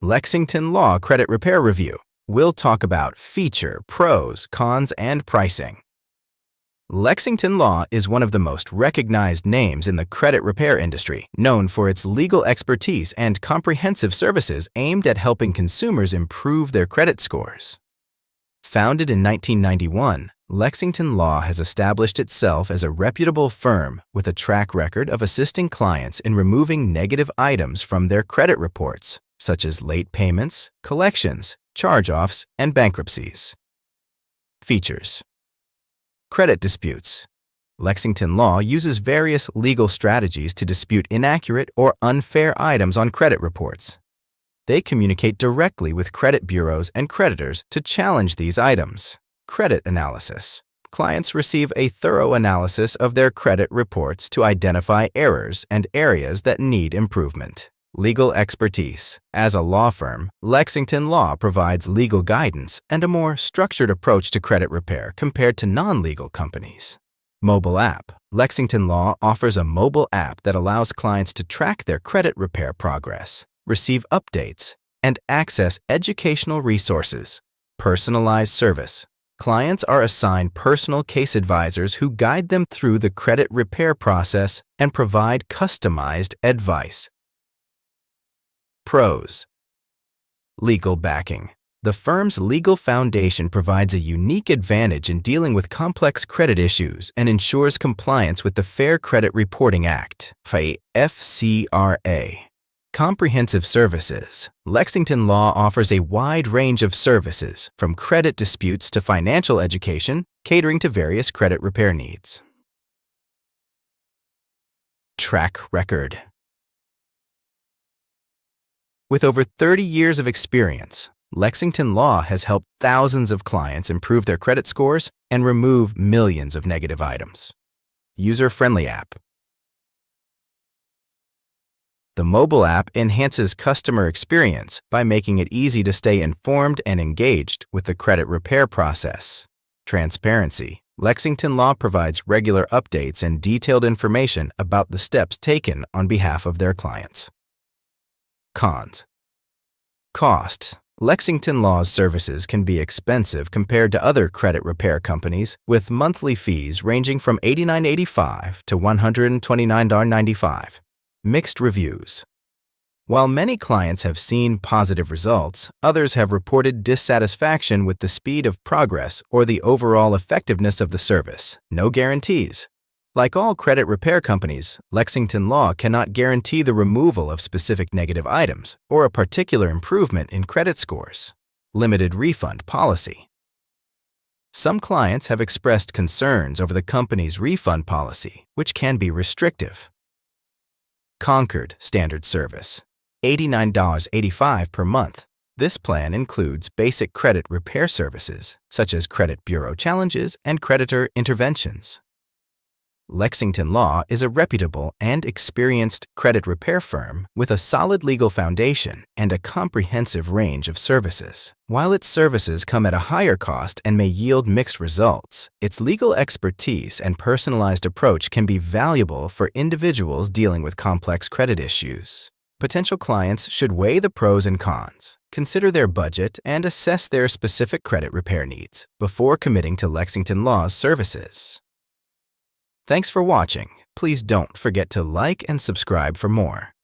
Lexington Law Credit Repair Review. We'll talk about feature, pros, cons, and pricing. Lexington Law is one of the most recognized names in the credit repair industry, known for its legal expertise and comprehensive services aimed at helping consumers improve their credit scores. Founded in 1991, Lexington Law has established itself as a reputable firm with a track record of assisting clients in removing negative items from their credit reports, such as late payments, collections, charge-offs, and bankruptcies. Features: credit disputes. Lexington Law uses various legal strategies to dispute inaccurate or unfair items on credit reports. They communicate directly with credit bureaus and creditors to challenge these items. Credit analysis. Clients receive a thorough analysis of their credit reports to identify errors and areas that need improvement. Legal expertise. As a law firm, Lexington Law provides legal guidance and a more structured approach to credit repair compared to non-legal companies. Mobile app. Lexington Law offers a mobile app that allows clients to track their credit repair progress, receive updates, and access educational resources. Personalized service. Clients are assigned personal case advisors who guide them through the credit repair process and provide customized advice. Pros. Legal backing. The firm's legal foundation provides a unique advantage in dealing with complex credit issues and ensures compliance with the Fair Credit Reporting Act, FCRA. Comprehensive services. Lexington Law offers a wide range of services, from credit disputes to financial education, catering to various credit repair needs. Track record. With over 30 years of experience, Lexington Law has helped thousands of clients improve their credit scores and remove millions of negative items. User-friendly app. The mobile app enhances customer experience by making it easy to stay informed and engaged with the credit repair process. Transparency. Lexington Law provides regular updates and detailed information about the steps taken on behalf of their clients. Cons. Cost. Lexington Law's services can be expensive compared to other credit repair companies, with monthly fees ranging from $89.85 to $129.95. Mixed reviews. While many clients have seen positive results, others have reported dissatisfaction with the speed of progress or the overall effectiveness of the service. No guarantees. Like all credit repair companies, Lexington Law cannot guarantee the removal of specific negative items or a particular improvement in credit scores. Limited refund policy. Some clients have expressed concerns over the company's refund policy, which can be restrictive. Concord Standard Service, $89.85 per month. This plan includes basic credit repair services, such as credit bureau challenges and creditor interventions. Lexington Law is a reputable and experienced credit repair firm with a solid legal foundation and a comprehensive range of services. While its services come at a higher cost and may yield mixed results, its legal expertise and personalized approach can be valuable for individuals dealing with complex credit issues. Potential clients should weigh the pros and cons, consider their budget, and assess their specific credit repair needs before committing to Lexington Law's services. Thanks for watching. Please don't forget to like and subscribe for more.